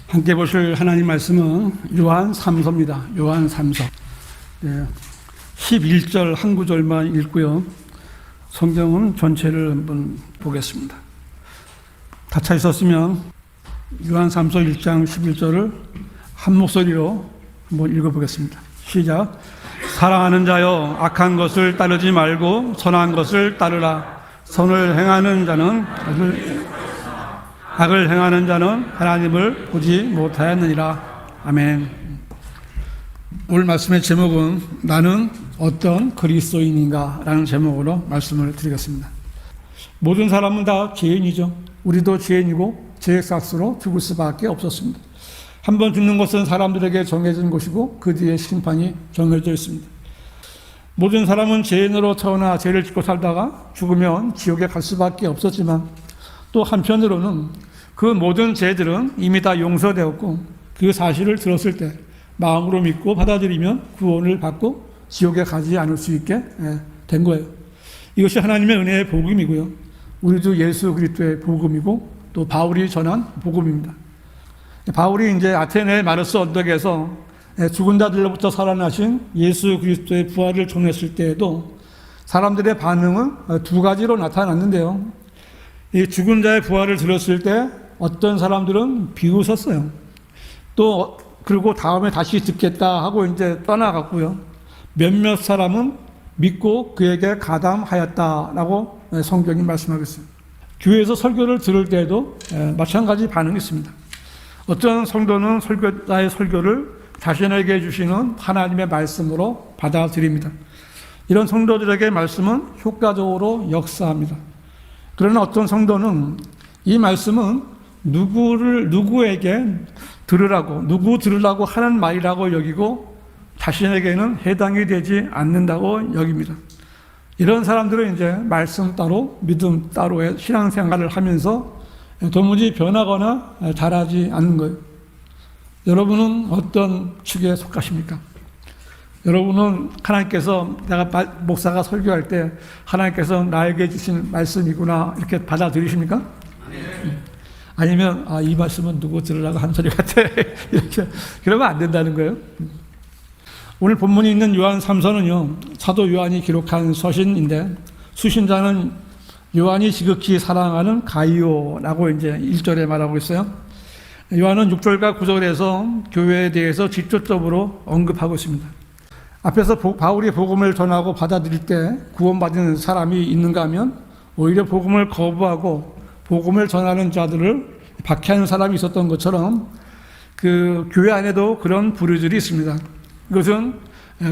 함께 보실 하나님 말씀은 요한 3서입니다. 요한 3서. 11절 한 구절만 읽고요. 성경은 전체를 한번 보겠습니다. 닫혀 있었으면 요한 3서 1장 11절을 한 목소리로 한번 읽어보겠습니다. 시작. 사랑하는 자여, 악한 것을 따르지 말고 선한 것을 따르라. 선을 행하는 자는 악을 행하는 자는 하나님을 보지 못하였느니라. 아멘. 오늘 말씀의 제목은 나는 어떤 그리스도인인가 라는 제목으로 말씀을 드리겠습니다. 모든 사람은 다 죄인이죠. 우리도 죄인이고 죄의 값으로 죽을 수밖에 없었습니다. 한번 죽는 것은 사람들에게 정해진 것이고 그 뒤에 심판이 정해져 있습니다. 모든 사람은 죄인으로 태어나 죄를 짓고 살다가 죽으면 지옥에 갈 수밖에 없었지만 또 한편으로는 그 모든 죄들은 이미 다 용서되었고 그 사실을 들었을 때 마음으로 믿고 받아들이면 구원을 받고 지옥에 가지 않을 수 있게 된 거예요. 이것이 하나님의 은혜의 복음이고요. 우리도 예수 그리스도의 복음이고 또 바울이 전한 복음입니다. 바울이 이제 아테네 마르스 언덕에서 죽은 자들로부터 살아나신 예수 그리스도의 부활을 전했을 때에도 사람들의 반응은 두 가지로 나타났는데요. 이 죽은 자의 부활을 들었을 때 어떤 사람들은 비웃었어요. 또 그리고 다음에 다시 듣겠다 하고 이제 떠나갔고요. 몇몇 사람은 믿고 그에게 가담하였다라고 성경이 말씀하고 있어요. 교회에서 설교를 들을 때에도 마찬가지 반응이 있습니다. 어떤 성도는 설교자의 설교를 자신에게 주시는 하나님의 말씀으로 받아들입니다. 이런 성도들에게 말씀은 효과적으로 역사합니다. 그러나 어떤 성도는 이 말씀은 누구에게 누구 들으라고 하는 말이라고 여기고 자신에게는 해당이 되지 않는다고 여깁니다. 이런 사람들은 이제 말씀 따로 믿음 따로의 신앙생활을 하면서 도무지 변하거나 자라지 않는 거예요. 여러분은 어떤 축에 속하십니까? 여러분은 하나님께서 내가 목사가 설교할 때 하나님께서 나에게 주신 말씀이구나 이렇게 받아들이십니까? 아니면 이 말씀은 누구 들으라고 한 소리 같아 이렇게 그러면 안 된다는 거예요. 오늘 본문이 있는 요한 3서는요 사도 요한이 기록한 서신인데 수신자는 요한이 지극히 사랑하는 가이오라고 이제 1절에 말하고 있어요. 요한은 6절과 9절에서 교회에 대해서 직접적으로 언급하고 있습니다. 앞에서 바울이 복음을 전하고 받아들일 때 구원받은 사람이 있는가 하면 오히려 복음을 거부하고 복음을 전하는 자들을 박해하는 사람이 있었던 것처럼 그 교회 안에도 그런 부류들이 있습니다. 이것은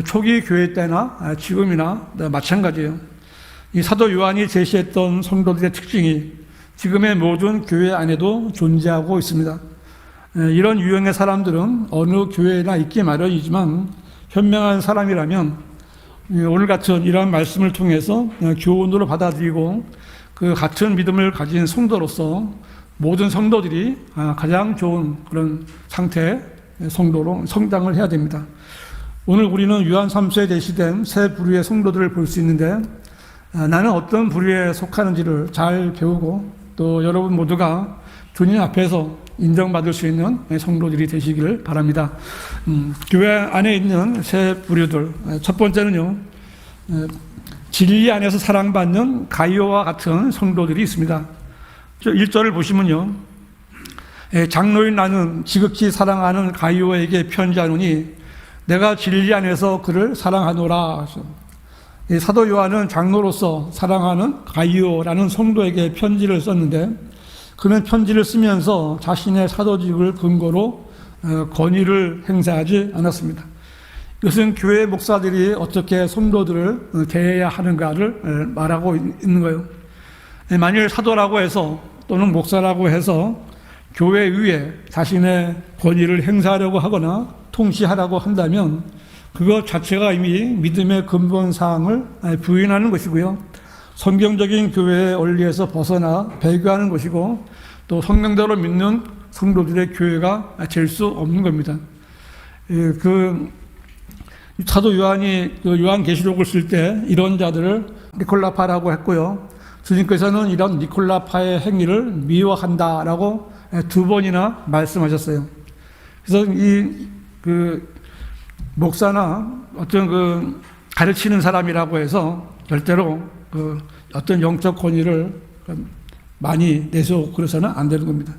초기 교회 때나 지금이나 마찬가지예요. 이 사도 요한이 제시했던 성도들의 특징이 지금의 모든 교회 안에도 존재하고 있습니다. 이런 유형의 사람들은 어느 교회나 있기 마련이지만 현명한 사람이라면 오늘 같은 이러한 말씀을 통해서 교훈으로 받아들이고 그 같은 믿음을 가진 성도로서 모든 성도들이 가장 좋은 그런 상태의 성도로 성장을 해야 됩니다. 오늘 우리는 요한 3서에 제시된 세 부류의 성도들을 볼 수 있는데 나는 어떤 부류에 속하는지를 잘 배우고 또 여러분 모두가 주님 앞에서 인정받을 수 있는 성도들이 되시기를 바랍니다. 교회 안에 있는 세 부류들. 첫 번째는요, 진리 안에서 사랑받는 가이오와 같은 성도들이 있습니다. 1절을 보시면요, 장로인 나는 지극히 사랑하는 가이오에게 편지하노니 내가 진리 안에서 그를 사랑하노라. 사도 요한은 장로로서 사랑하는 가이오라는 성도에게 편지를 썼는데 그는 편지를 쓰면서 자신의 사도직을 근거로 권위를 행사하지 않았습니다. 이것은 교회 목사들이 어떻게 성도들을 대해야 하는가를 말하고 있는 거예요. 만일 사도라고 해서 또는 목사라고 해서 교회 위에 자신의 권위를 행사하려고 하거나 통치하라고 한다면 그것 자체가 이미 믿음의 근본사항을 부인하는 것이고요. 성경적인 교회의 원리에서 벗어나 배교하는 것이고 또 성경대로 믿는 성도들의 교회가 될 수 없는 겁니다. 그 사도 요한이 요한계시록을 쓸 때 이런 자들을 니콜라파라고 했고요. 주님께서는 이런 니콜라파의 행위를 미워한다라고 두 번이나 말씀하셨어요. 그래서 목사나 어떤 가르치는 사람이라고 해서 절대로 어떤 영적 권위를 많이 내세우고 그래서는 안 되는 겁니다.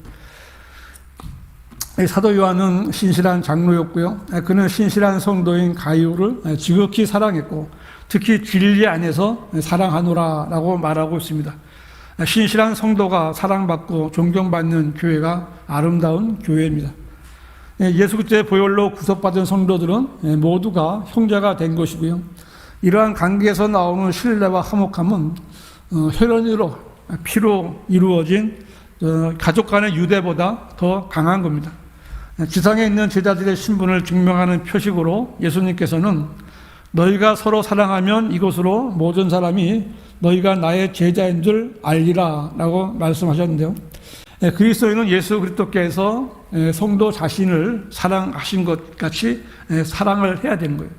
사도 요한은 신실한 장로였고요. 그는 신실한 성도인 가이오를 지극히 사랑했고 특히 진리 안에서 사랑하노라라고 말하고 있습니다. 신실한 성도가 사랑받고 존경받는 교회가 아름다운 교회입니다. 예수 그리스도의 보혈로 구속받은 성도들은 모두가 형제가 된 것이고요. 이러한 관계에서 나오는 신뢰와 화목함은 혈연으로 피로 이루어진 가족 간의 유대보다 더 강한 겁니다. 지상에 있는 제자들의 신분을 증명하는 표식으로 예수님께서는 너희가 서로 사랑하면 이것으로 모든 사람이 너희가 나의 제자인 줄 알리라 라고 말씀하셨는데요. 그리스도인은 예수 그리스도께서 성도 자신을 사랑하신 것 같이 사랑을 해야 되는 거예요.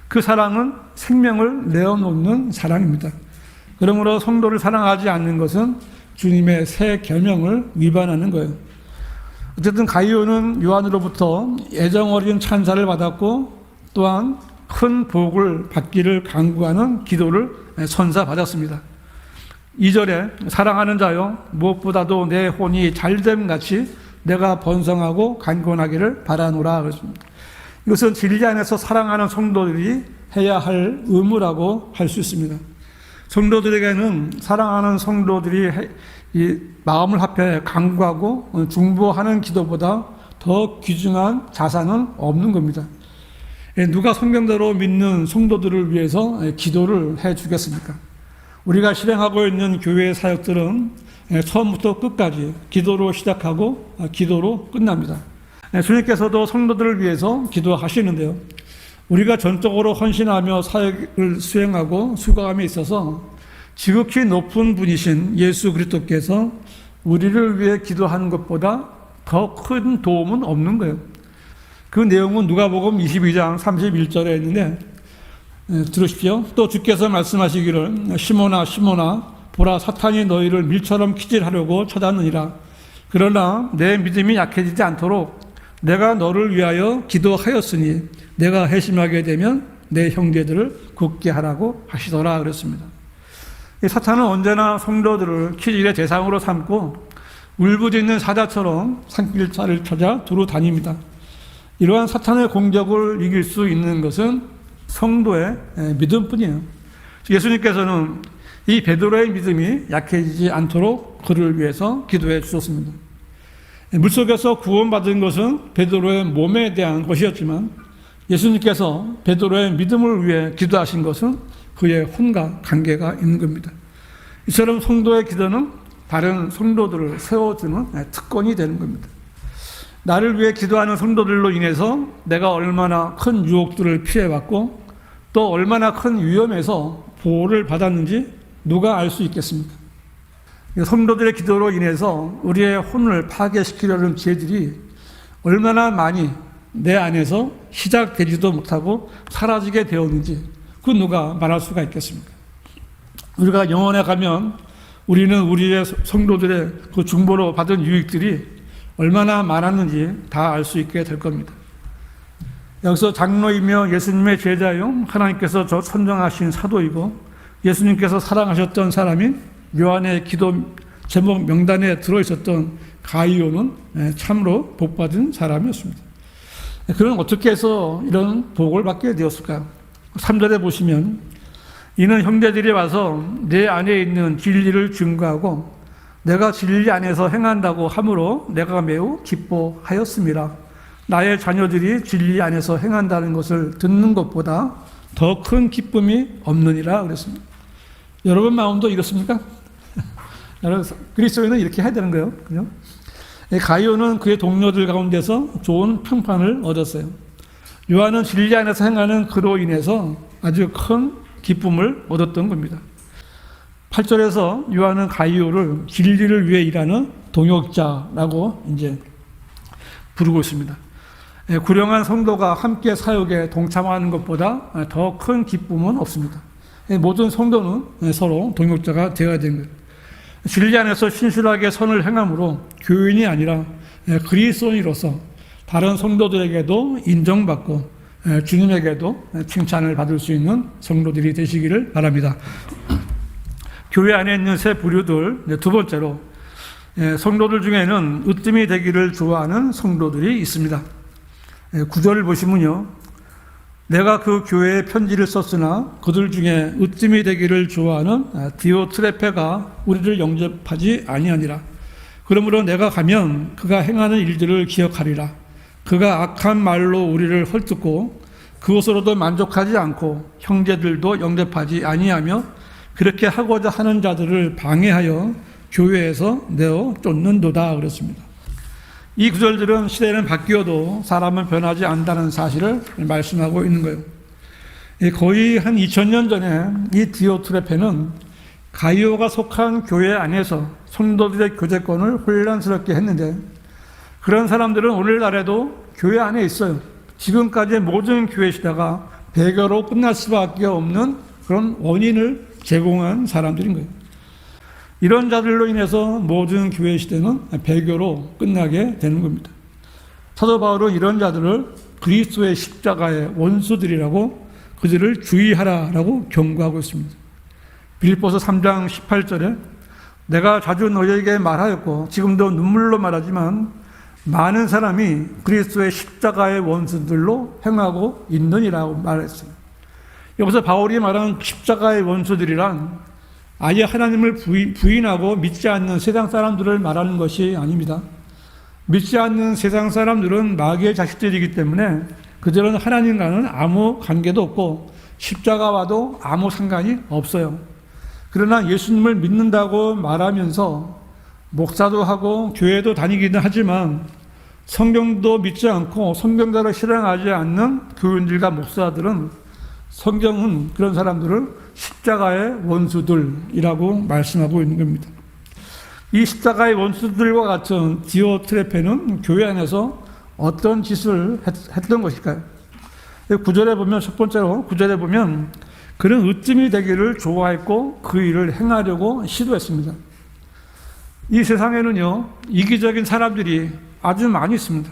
그 사랑은 생명을 내어놓는 사랑입니다. 그러므로 성도를 사랑하지 않는 것은 주님의 새 계명을 위반하는 거예요. 어쨌든 가이오는 요한으로부터 애정 어린 찬사를 받았고 또한 큰 복을 받기를 간구하는 기도를 선사받았습니다. 2절에 사랑하는 자여 무엇보다도 내 혼이 잘됨 같이 내가 번성하고 강건하기를 바라노라 그랬습니다. 이것은 진리 안에서 사랑하는 성도들이 해야 할 의무라고 할 수 있습니다. 성도들에게는 사랑하는 성도들이 이 마음을 합해 간구하고 중보하는 기도보다 더 귀중한 자산은 없는 겁니다. 누가 성경대로 믿는 성도들을 위해서 기도를 해 주겠습니까? 우리가 실행하고 있는 교회 사역들은 처음부터 끝까지 기도로 시작하고 기도로 끝납니다. 주님께서도 성도들을 위해서 기도하시는데요. 우리가 전적으로 헌신하며 사역을 수행하고 수고함에 있어서 지극히 높은 분이신 예수 그리스도께서 우리를 위해 기도하는 것보다 더 큰 도움은 없는 거예요. 그 내용은 누가복음 22장 31절에 있는데 들으십시오. 또 주께서 말씀하시기를 시몬아 시몬아 보라 사탄이 너희를 밀처럼 키질하려고 쳐다느니라. 그러나 내 믿음이 약해지지 않도록 내가 너를 위하여 기도하였으니 내가 회심하게 되면 내 형제들을 굳게 하라고 하시더라 그랬습니다. 사탄은 언제나 성도들을 키질의 대상으로 삼고 울부짖는 사자처럼 산길자를 찾아 두루 다닙니다. 이러한 사탄의 공격을 이길 수 있는 것은 성도의 믿음뿐이에요. 예수님께서는 이 베드로의 믿음이 약해지지 않도록 그를 위해서 기도해 주셨습니다. 물속에서 구원받은 것은 베드로의 몸에 대한 것이었지만 예수님께서 베드로의 믿음을 위해 기도하신 것은 그의 혼과 관계가 있는 겁니다. 이처럼 성도의 기도는 다른 성도들을 세워주는 특권이 되는 겁니다. 나를 위해 기도하는 성도들로 인해서 내가 얼마나 큰 유혹들을 피해왔고 또 얼마나 큰 위험에서 보호를 받았는지 누가 알 수 있겠습니까? 성도들의 기도로 인해서 우리의 혼을 파괴시키려는 죄들이 얼마나 많이 내 안에서 시작되지도 못하고 사라지게 되었는지 그 누가 말할 수가 있겠습니까? 우리가 영원에 가면 우리는 우리의 성도들의 그 중보로 받은 유익들이 얼마나 많았는지 다 알 수 있게 될 겁니다. 여기서 장로이며 예수님의 제자요 하나님께서 저 선정하신 사도이고 예수님께서 사랑하셨던 사람인 요한의 기도 제목 명단에 들어있었던 가이오는 참으로 복받은 사람이었습니다. 그는 어떻게 해서 이런 복을 받게 되었을까요? 3절에 보시면 이는 형제들이 와서 내 안에 있는 진리를 증거하고 내가 진리 안에서 행한다고 함으로 내가 매우 기뻐하였습니다. 나의 자녀들이 진리 안에서 행한다는 것을 듣는 것보다 더 큰 기쁨이 없느니라 그랬습니다. 여러분 마음도 이렇습니까? 그리스도인은 이렇게 해야 되는 거예요. 그죠? 가이오는 그의 동료들 가운데서 좋은 평판을 얻었어요. 요한은 진리 안에서 행하는 그로 인해서 아주 큰 기쁨을 얻었던 겁니다. 8절에서 요한은 가이오를 진리를 위해 일하는 동역자라고 이제 부르고 있습니다. 구령한 성도가 함께 사역에 동참하는 것보다 더 큰 기쁨은 없습니다. 모든 성도는 서로 동역자가 되어야 되는 거예요. 진리 안에서 신실하게 선을 행함으로 교인이 아니라 그리스도인으로서 다른 성도들에게도 인정받고 주님에게도 칭찬을 받을 수 있는 성도들이 되시기를 바랍니다. 교회 안에 있는 세 부류들, 두 번째로 성도들 중에는 으뜸이 되기를 좋아하는 성도들이 있습니다. 9절을 보시면요, 내가 그 교회에 편지를 썼으나 그들 중에 으뜸이 되기를 좋아하는 디오트레페가 우리를 영접하지 아니하니라. 그러므로 내가 가면 그가 행하는 일들을 기억하리라. 그가 악한 말로 우리를 헐뜯고 그것으로도 만족하지 않고 형제들도 영접하지 아니하며 그렇게 하고자 하는 자들을 방해하여 교회에서 내어 쫓는도다 그랬습니다. 이 구절들은 시대는 바뀌어도 사람은 변하지 않는다는 사실을 말씀하고 있는 거예요. 거의 한 2000년 전에 이 디오트레페는 가이오가 속한 교회 안에서 성도들의 교제권을 혼란스럽게 했는데, 그런 사람들은 오늘날에도 교회 안에 있어요. 지금까지의 모든 교회 시대가 배교로 끝날 수밖에 없는 그런 원인을 제공한 사람들인 거예요. 이런 자들로 인해서 모든 교회 시대는 배교로 끝나게 되는 겁니다. 사도 바울은 이런 자들을 그리스도의 십자가의 원수들이라고, 그들을 주의하라라고 경고하고 있습니다. 빌립보서 3장 18절에 내가 자주 너희에게 말하였고 지금도 눈물로 말하지만 많은 사람이 그리스도의 십자가의 원수들로 행하고 있느니라고 말했어요. 여기서 바울이 말하는 십자가의 원수들이란 아예 하나님을 부인하고 믿지 않는 세상 사람들을 말하는 것이 아닙니다. 믿지 않는 세상 사람들은 마귀의 자식들이기 때문에 그들은 하나님과는 아무 관계도 없고 십자가와도 아무 상관이 없어요. 그러나 예수님을 믿는다고 말하면서 목사도 하고 교회도 다니기는 하지만 성경도 믿지 않고 성경대로 실행하지 않는 교인들과 목사들은 성경은 그런 사람들을 십자가의 원수들이라고 말씀하고 있는 겁니다. 이 십자가의 원수들과 같은 디오트레페는 교회 안에서 어떤 짓을 했던 것일까요? 9절에 보면, 첫 번째로 9절에 보면 그는 으뜸이 되기를 좋아했고 그 일을 행하려고 시도했습니다. 이 세상에는요, 이기적인 사람들이 아주 많이 있습니다.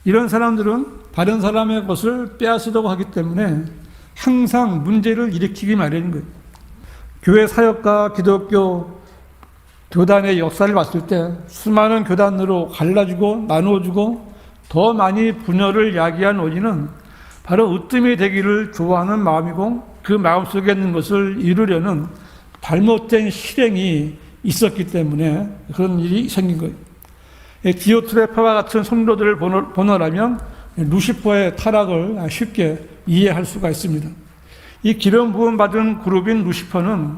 이런 사람들은 다른 사람의 것을 빼앗으려고 하기 때문에 항상 문제를 일으키기 마련인 거예요. 교회 사역과 기독교 교단의 역사를 봤을 때 수많은 교단으로 갈라지고 나누어지고 더 많이 분열을 야기한 원인은 바로 으뜸이 되기를 좋아하는 마음이고, 그 마음속에 있는 것을 이루려는 잘못된 실행이 있었기 때문에 그런 일이 생긴 거예요. 디오트레페와 같은 성도들을 보너라면 루시퍼의 타락을 쉽게 이해할 수가 있습니다. 이 기름 부음 받은 그룹인 루시퍼는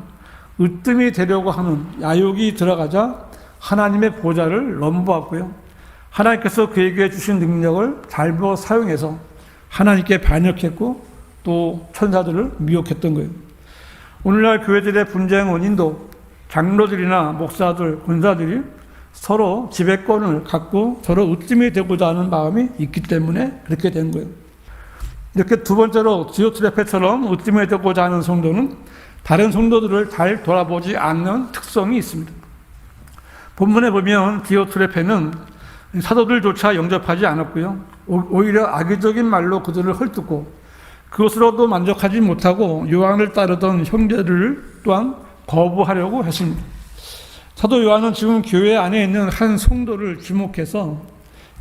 으뜸이 되려고 하는 야욕이 들어가자 하나님의 보좌를 넘보았고요, 하나님께서 그에게 주신 능력을 잘못 사용해서 하나님께 반역했고 또 천사들을 미혹했던 거예요. 오늘날 교회들의 분쟁 원인도 장로들이나 목사들, 권사들이 서로 지배권을 갖고 서로 으뜸이 되고자 하는 마음이 있기 때문에 그렇게 된 거예요. 이렇게 두 번째로 디오트레페처럼 으뜸이 되고자 하는 성도는 다른 성도들을 잘 돌아보지 않는 특성이 있습니다. 본문에 보면 디오트레페는 사도들조차 영접하지 않았고요, 오히려 악의적인 말로 그들을 헐뜯고 그것으로도 만족하지 못하고 요한을 따르던 형제들을 또한 거부하려고 했습니다. 사도 요한은 지금 교회 안에 있는 한 성도를 지목해서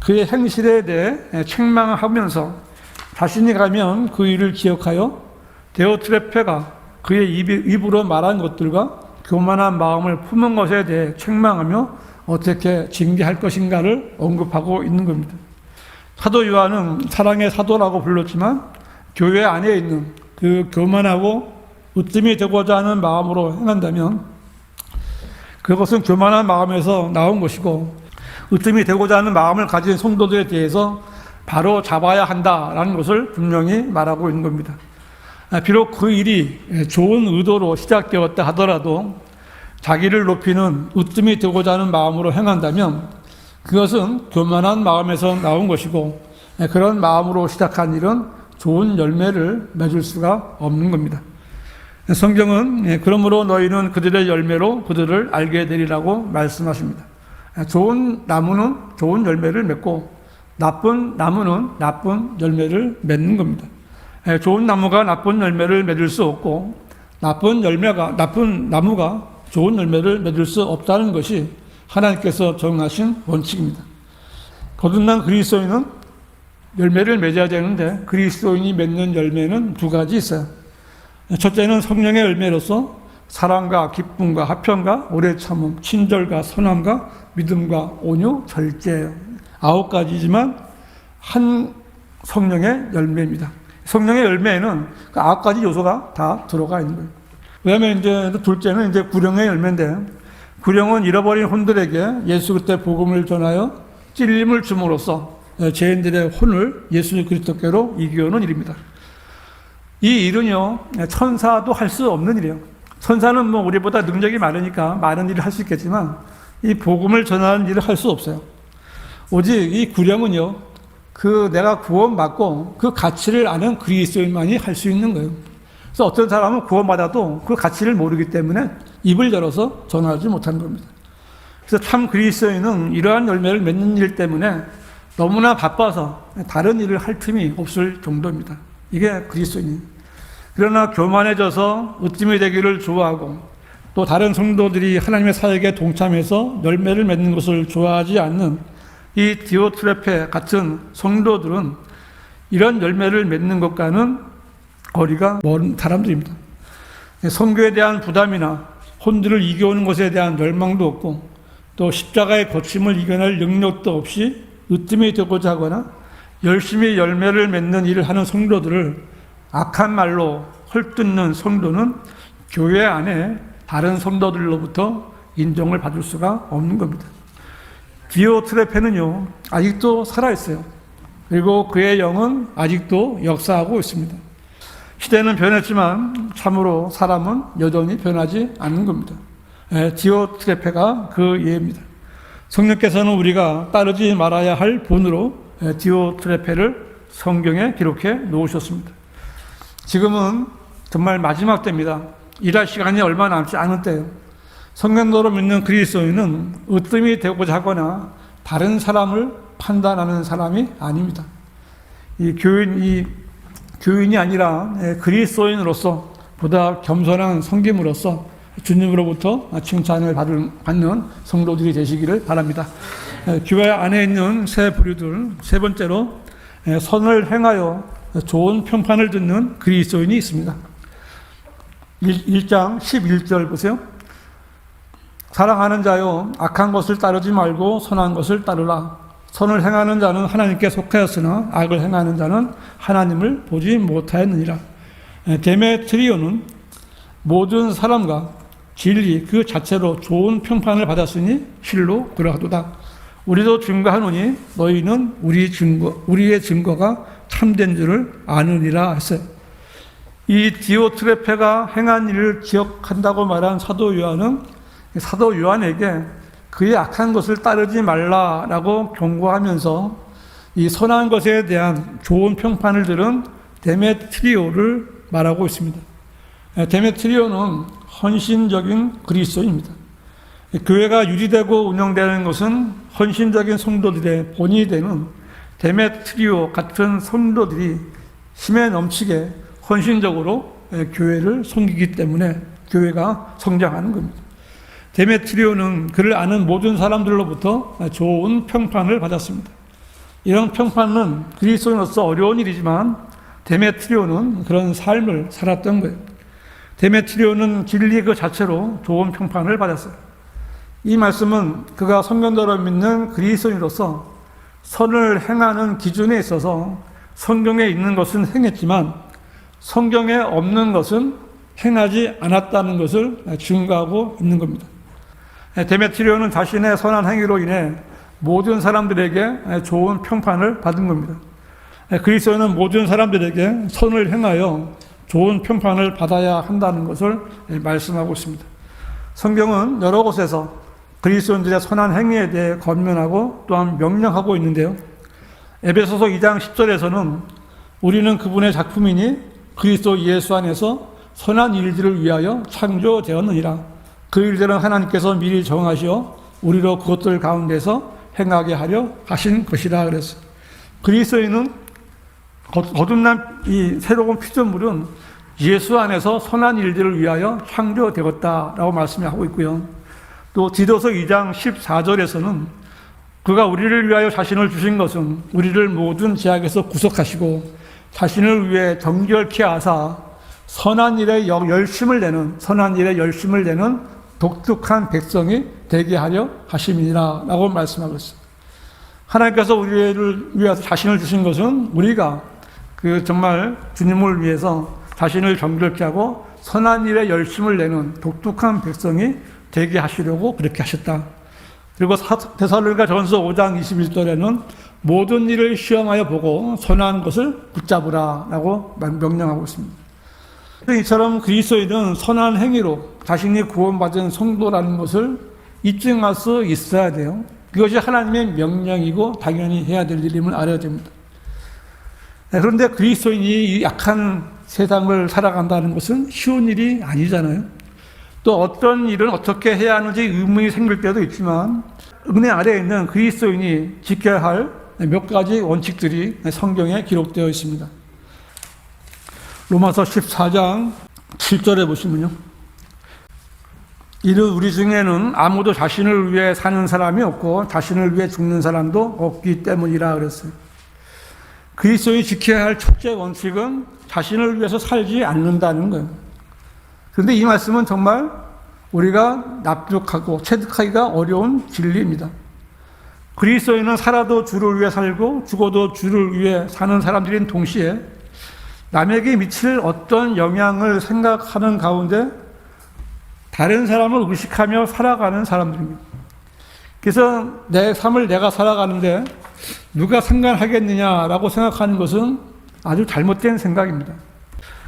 그의 행실에 대해 책망하면서 자신이 가면 그 일을 기억하여 디오트레페가 그의 입으로 말한 것들과 교만한 마음을 품은 것에 대해 책망하며 어떻게 징계할 것인가를 언급하고 있는 겁니다. 사도 요한은 사랑의 사도라고 불렀지만 교회 안에 있는 그 교만하고 으뜸이 되고자 하는 마음으로 행한다면 그것은 교만한 마음에서 나온 것이고, 으뜸이 되고자 하는 마음을 가진 성도들에 대해서 바로 잡아야 한다라는 것을 분명히 말하고 있는 겁니다. 비록 그 일이 좋은 의도로 시작되었다 하더라도 자기를 높이는 으뜸이 되고자 하는 마음으로 행한다면 그것은 교만한 마음에서 나온 것이고, 그런 마음으로 시작한 일은 좋은 열매를 맺을 수가 없는 겁니다. 성경은 그러므로 너희는 그들의 열매로 그들을 알게 되리라고 말씀하십니다. 좋은 나무는 좋은 열매를 맺고 나쁜 나무는 나쁜 열매를 맺는 겁니다. 좋은 나무가 나쁜 열매를 맺을 수 없고 나쁜 나무가 좋은 열매를 맺을 수 없다는 것이 하나님께서 정하신 원칙입니다. 거듭난 그리스도인은 열매를 맺어야 되는데 그리스도인이 맺는 열매는 두 가지 있어요. 첫째는 성령의 열매로서 사랑과 기쁨과 화평과 오래 참음, 친절과 선함과 믿음과 온유, 절제예요. 9가지지만 한 성령의 열매입니다. 성령의 열매에는 그 9가지 요소가 다 들어가 있는 거예요. 왜냐하면 이제 둘째는 이제 구령의 열매인데, 구령은 잃어버린 혼들에게 예수 그리스도의 복음을 전하여 찔림을 줌으로써 죄인들의 혼을 예수 그리스도께로 이기오는 일입니다. 이 일은요, 천사도 할 수 없는 일이에요. 천사는 뭐 우리보다 능력이 많으니까 많은 일을 할 수 있겠지만 이 복음을 전하는 일을 할 수 없어요. 오직 이 구령은요, 내가 구원받고 그 가치를 아는 그리스도인만이 할 수 있는 거예요. 그래서 어떤 사람은 구원받아도 그 가치를 모르기 때문에 입을 열어서 전하지 못하는 겁니다. 그래서 참 그리스도인은 이러한 열매를 맺는 일 때문에 너무나 바빠서 다른 일을 할 틈이 없을 정도입니다. 이게 그리스도인이에요. 그러나 교만해져서 으뜸이 되기를 좋아하고 또 다른 성도들이 하나님의 사역에 동참해서 열매를 맺는 것을 좋아하지 않는 이 디오트레페 같은 성도들은 이런 열매를 맺는 것과는 거리가 먼 사람들입니다. 선교에 대한 부담이나 혼들을 이겨오는 것에 대한 열망도 없고 또 십자가의 거침을 이겨낼 능력도 없이 으뜸이 되고자 하거나 열심히 열매를 맺는 일을 하는 성도들을 악한 말로 헐뜯는 성도는 교회 안에 다른 성도들로부터 인정을 받을 수가 없는 겁니다. 디오트레페는요, 아직도 살아있어요. 그리고 그의 영은 아직도 역사하고 있습니다. 시대는 변했지만 참으로 사람은 여전히 변하지 않는 겁니다. 디오트레페가 그 예입니다. 성령께서는 우리가 따르지 말아야 할 본으로 디오트레페를 성경에 기록해 놓으셨습니다. 지금은 정말 마지막 때입니다. 일할 시간이 얼마 남지 않은 때예요. 성경대로 믿는 그리스도인은 으뜸이 되고자 하거나 다른 사람을 판단하는 사람이 아닙니다. 이 교인이 아니라 그리스도인으로서 보다 겸손한 섬김으로써 주님으로부터 칭찬을 받는 성도들이 되시기를 바랍니다. 교회 안에 있는 세 부류들, 세 번째로 선을 행하여 좋은 평판을 듣는 그리스도인이 있습니다. 1장 11절 보세요. 사랑하는 자여, 악한 것을 따르지 말고 선한 것을 따르라. 선을 행하는 자는 하나님께 속하였으나 악을 행하는 자는 하나님을 보지 못하였느니라. 데메트리오는 모든 사람과 진리 그 자체로 좋은 평판을 받았으니 실로 그러하도다. 우리도 증거하노니 너희는 우리의 증거가 참된 줄을 아느니라 했어요. 이 디오트레페가 행한 일을 기억한다고 말한 사도 요한은 사도 요한에게 그의 악한 것을 따르지 말라라고 경고하면서 이 선한 것에 대한 좋은 평판을 들은 데메트리오를 말하고 있습니다. 데메트리오는 헌신적인 그리스도입니다. 교회가 유지되고 운영되는 것은 헌신적인 성도들의 본이 되는 데메트리오 같은 성도들이 힘에 넘치게 헌신적으로 교회를 섬기기 때문에 교회가 성장하는 겁니다. 데메트리오는 그를 아는 모든 사람들로부터 좋은 평판을 받았습니다. 이런 평판은 그리스도인으로서 어려운 일이지만 데메트리오는 그런 삶을 살았던 거예요. 데메트리오는 진리 그 자체로 좋은 평판을 받았어요. 이 말씀은 그가 성경대로 믿는 그리스도인으로서 선을 행하는 기준에 있어서 성경에 있는 것은 행했지만 성경에 없는 것은 행하지 않았다는 것을 증거하고 있는 겁니다. 데메트리오는 자신의 선한 행위로 인해 모든 사람들에게 좋은 평판을 받은 겁니다. 그리스도는 모든 사람들에게 선을 행하여 좋은 평판을 받아야 한다는 것을 말씀하고 있습니다. 성경은 여러 곳에서 그리스도인들의 선한 행위에 대해 권면하고 또한 명령하고 있는데요. 에베소서 2장 10절에서는 우리는 그분의 작품이니 그리스도 예수 안에서 선한 일들을 위하여 창조되었느니라. 그 일들은 하나님께서 미리 정하시어 우리로 그것들 가운데서 행하게 하려 하신 것이라 그랬어요. 그리스도인은 거듭난 이 새로운 피조물은 예수 안에서 선한 일들을 위하여 창조되었다라고 말씀하고 있고요. 또 디도서 2장 14절에서는 그가 우리를 위하여 자신을 주신 것은 우리를 모든 죄악에서 구속하시고 자신을 위해 정결케 하사 선한 일에 열심을 내는 독특한 백성이 되게 하려 하심이니라 라고 말씀하고 있습니다. 하나님께서 우리를 위해서 자신을 주신 것은 우리가 정말 주님을 위해서 자신을 정결케 하고 선한 일에 열심을 내는 독특한 백성이 되게 하시려고 그렇게 하셨다. 그리고 데살로니가 전서 5장 21절에는 모든 일을 시험하여 보고 선한 것을 붙잡으라 라고 명령하고 있습니다. 이처럼 그리스도인은 선한 행위로 자신이 구원받은 성도라는 것을 입증할 수 있어야 돼요. 그것이 하나님의 명령이고 당연히 해야 될 일임을 알아야 됩니다. 그런데 그리스도인이 이 약한 세상을 살아간다는 것은 쉬운 일이 아니잖아요. 또 어떤 일은 어떻게 해야 하는지 의문이 생길 때도 있지만 은혜 아래에 있는 그리스도인이 지켜야 할 몇 가지 원칙들이 성경에 기록되어 있습니다. 로마서 14장 7절에 보시면요. 이는 우리 중에는 아무도 자신을 위해 사는 사람이 없고 자신을 위해 죽는 사람도 없기 때문이라 그랬어요. 그리스도인이 지켜야 할 첫째 원칙은 자신을 위해서 살지 않는다는 거예요. 그런데 이 말씀은 정말 우리가 납득하고 체득하기가 어려운 진리입니다. 그리스도인은 살아도 주를 위해 살고 죽어도 주를 위해 사는 사람들인 동시에 남에게 미칠 어떤 영향을 생각하는 가운데 다른 사람을 의식하며 살아가는 사람들입니다. 그래서 내 삶을 내가 살아가는데 누가 상관하겠느냐라고 생각하는 것은 아주 잘못된 생각입니다.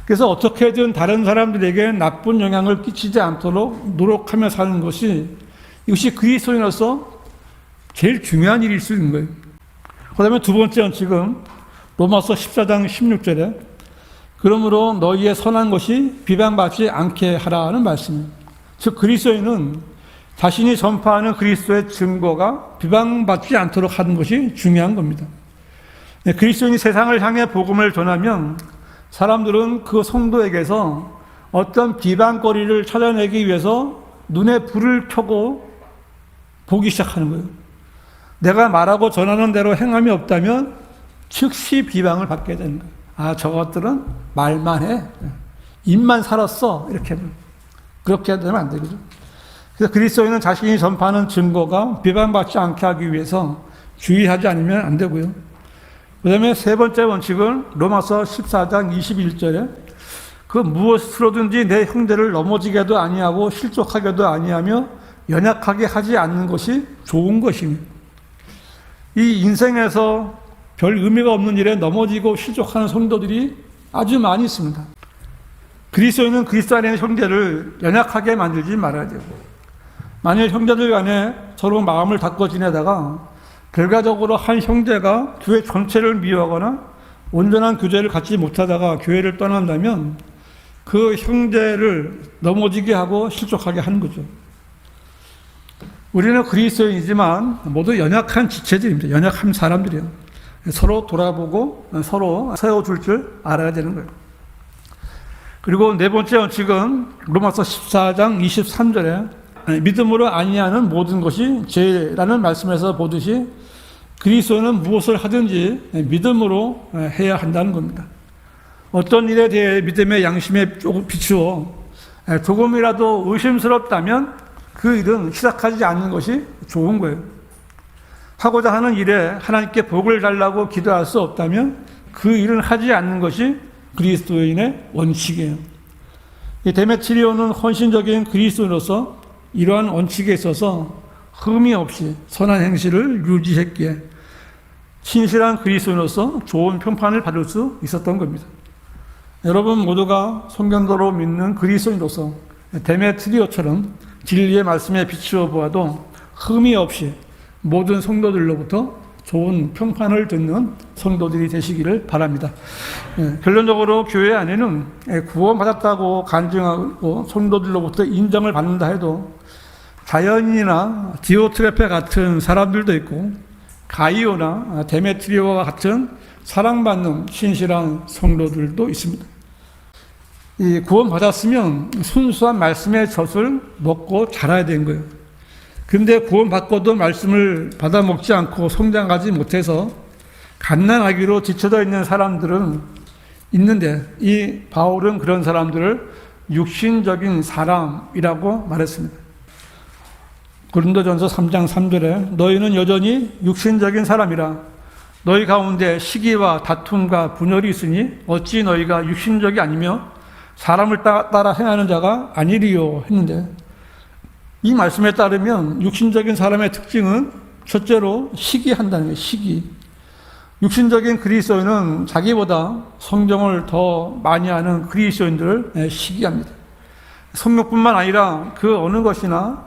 그래서 어떻게든 다른 사람들에게 나쁜 영향을 끼치지 않도록 노력하며 사는 것이 이것이 그리스도인으로서 제일 중요한 일일 수 있는 거예요. 그 다음에 두 번째 원칙은 로마서 14장 16절에 그러므로 너희의 선한 것이 비방받지 않게 하라는 말씀입니다. 즉 그리스도인은 자신이 전파하는 그리스도의 증거가 비방받지 않도록 하는 것이 중요한 겁니다. 그리스도인이 세상을 향해 복음을 전하면 사람들은 그 성도에게서 어떤 비방거리를 찾아내기 위해서 눈에 불을 켜고 보기 시작하는 거예요. 내가 말하고 전하는 대로 행함이 없다면 즉시 비방을 받게 되는 거예요. 아, 저것들은 말만 해. 입만 살았어. 이렇게. 그렇게 되면 안 되겠죠. 그래서 그리스도인은 자신이 전파하는 증거가 비방받지 않게 하기 위해서 주의하지 않으면 안 되고요. 그 다음에 세 번째 원칙은 로마서 14장 21절에 그 무엇으로든지 내 형제를 넘어지게도 아니하고 실족하게도 아니하며 연약하게 하지 않는 것이 좋은 것입니다. 이 인생에서 별 의미가 없는 일에 넘어지고 실족하는 성도들이 아주 많이 있습니다. 그리스도인은 그리스도 안에 형제를 연약하게 만들지 말아야 되고 만일 형제들 간에 서로 마음을 닦고 지내다가 결과적으로 한 형제가 교회 전체를 미워하거나 온전한 교제를 갖지 못하다가 교회를 떠난다면 그 형제를 넘어지게 하고 실족하게 하는 거죠. 우리는 그리스도인이지만 모두 연약한 지체들입니다. 연약한 사람들이에요. 서로 돌아보고 서로 세워줄 줄 알아야 되는 거예요. 그리고 네 번째 원칙은 로마서 14장 23절에 믿음으로 아니하는 모든 것이 죄라는 말씀에서 보듯이 그리스도는 무엇을 하든지 믿음으로 해야 한다는 겁니다. 어떤 일에 대해 믿음의 양심에 비추어 조금이라도 의심스럽다면 그 일은 시작하지 않는 것이 좋은 거예요. 하고자 하는 일에 하나님께 복을 달라고 기도할 수 없다면 그 일은 하지 않는 것이 그리스도인의 원칙이에요. 데메트리오는 헌신적인 그리스도인으로서 이러한 원칙에 있어서 흠이 없이 선한 행실을 유지했기에 신실한 그리스도인으로서 좋은 평판을 받을 수 있었던 겁니다. 여러분 모두가 성경대로 믿는 그리스도인으로서 데메트리오처럼 진리의 말씀에 비추어 보아도 흠이 없이 모든 성도들로부터 좋은 평판을 듣는 성도들이 되시기를 바랍니다. 결론적으로 교회 안에는 구원받았다고 간증하고 성도들로부터 인정을 받는다 해도 자연인이나 디오트레페 같은 사람들도 있고 가이오나 데메트리오와 같은 사랑받는 신실한 성도들도 있습니다. 이 구원받았으면 순수한 말씀의 젖을 먹고 자라야 되는 거예요. 근데 구원받고도 말씀을 받아 먹지 않고 성장하지 못해서 갓난아기로 지쳐져 있는 사람들은 있는데, 이 바울은 그런 사람들을 육신적인 사람이라고 말했습니다. 고린도전서 3장 3절에 너희는 여전히 육신적인 사람이라 너희 가운데 시기와 다툼과 분열이 있으니 어찌 너희가 육신적이 아니며 사람을 따라 행하는 자가 아니리요 했는데, 이 말씀에 따르면 육신적인 사람의 특징은 첫째로 시기한다는 거예요. 시기. 육신적인 그리스도인은 자기보다 성경을 더 많이 아는 그리스도인들을 시기합니다. 성경뿐만 아니라 그 어느 것이나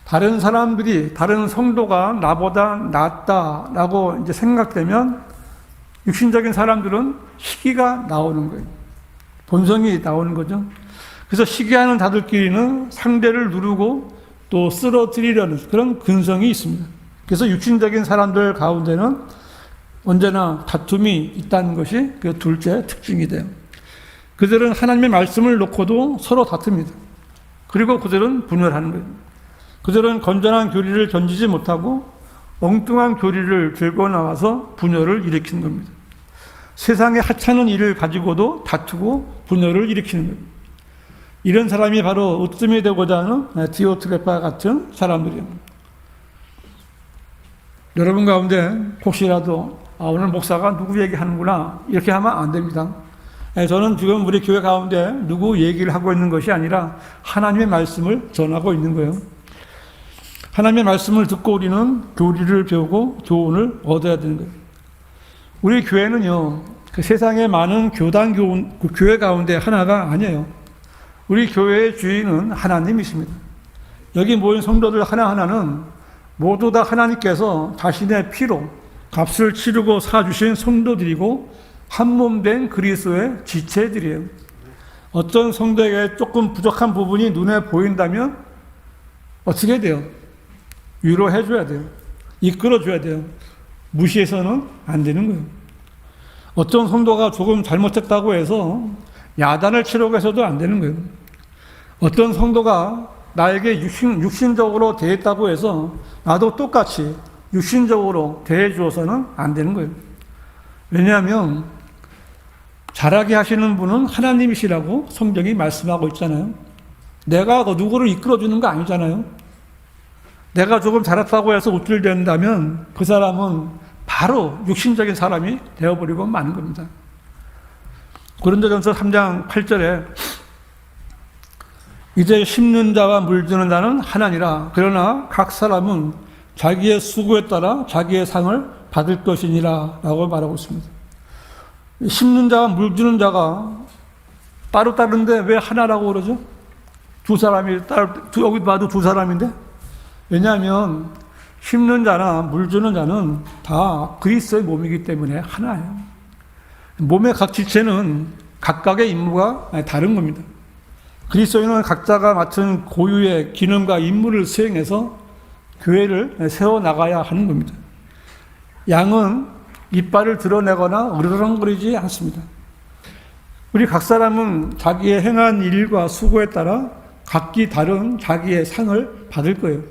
다른 사람들이, 다른 성도가 나보다 낫다라고 이제 생각되면 육신적인 사람들은 시기가 나오는 거예요. 본성이 나오는 거죠. 그래서 시기하는 자들끼리는 상대를 누르고 또 쓰러뜨리려는 그런 근성이 있습니다. 그래서 육신적인 사람들 가운데는 언제나 다툼이 있다는 것이 그 둘째 특징이 돼요. 그들은 하나님의 말씀을 놓고도 서로 다툽니다. 그리고 그들은 분열하는 거예요. 그들은 건전한 교리를 견지지 못하고 엉뚱한 교리를 들고 나와서 분열을 일으키는 겁니다. 세상의 하찮은 일을 가지고도 다투고 분열을 일으키는 거예요. 이런 사람이 바로 으뜸이 되고자 하는 디오트레파 같은 사람들이에요. 여러분 가운데 혹시라도 오늘 목사가 누구 얘기하는구나 이렇게 하면 안 됩니다. 저는 지금 우리 교회 가운데 누구 얘기를 하고 있는 것이 아니라 하나님의 말씀을 전하고 있는 거예요. 하나님의 말씀을 듣고 우리는 교리를 배우고 교훈을 얻어야 되는 거예요. 우리 교회는요, 그 세상의 많은 교회 가운데 하나가 아니에요. 우리 교회의 주인은 하나님이십니다. 여기 모인 성도들 하나하나는 모두 다 하나님께서 자신의 피로 값을 치르고 사주신 성도들이고 한 몸 된 그리스도의 지체들이에요. 어떤 성도에게 조금 부족한 부분이 눈에 보인다면 어떻게 돼요? 위로해 줘야 돼요. 이끌어 줘야 돼요. 무시해서는 안 되는 거예요. 어떤 성도가 조금 잘못했다고 해서 야단을 치려고 해서도 안 되는 거예요. 어떤 성도가 나에게 육신적으로 대했다고 해서 나도 똑같이 육신적으로 대해 주어서는 안 되는 거예요. 왜냐하면 잘하게 하시는 분은 하나님이시라고 성경이 말씀하고 있잖아요. 내가 누구를 이끌어 주는 거 아니잖아요. 내가 조금 잘했다고 해서 우쭐댄다면 그 사람은 바로 육신적인 사람이 되어버리고 마는 겁니다. 고린도전서 3장 8절에 이제 심는 자와 물주는 자는 하나니라. 그러나 각 사람은 자기의 수고에 따라 자기의 상을 받을 것이니라 라고 말하고 있습니다. 심는 자와 물주는 자가 따로따로인데 왜 하나라고 그러죠? 두 사람이 여기 봐도 두 사람인데? 왜냐하면 심는 자나 물주는 자는 다 그리스도의 몸이기 때문에 하나예요. 몸의 각 지체는 각각의 임무가 다른 겁니다. 그리스도인은 각자가 맡은 고유의 기능과 임무를 수행해서 교회를 세워나가야 하는 겁니다. 양은 이빨을 드러내거나 으르렁거리지 않습니다. 우리 각 사람은 자기의 행한 일과 수고에 따라 각기 다른 자기의 상을 받을 거예요.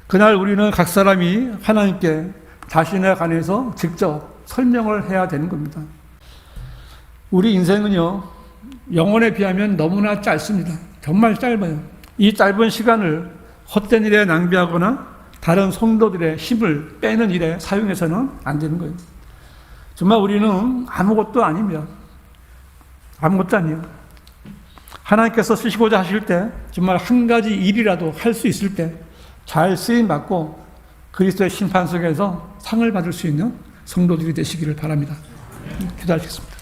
그날 우리는 각 사람이 하나님께 자신에 관해서 직접 설명을 해야 되는 겁니다. 우리 인생은요, 영혼에 비하면 너무나 짧습니다. 정말 짧아요. 이 짧은 시간을 헛된 일에 낭비하거나 다른 성도들의 힘을 빼는 일에 사용해서는 안 되는 거예요. 정말 우리는 아무것도 아닙니다. 아무것도 아니에요. 하나님께서 쓰시고자 하실 때 정말 한 가지 일이라도 할 수 있을 때 잘 쓰임받고 그리스도의 심판 속에서 상을 받을 수 있는 성도들이 되시기를 바랍니다. 기도하시겠습니다.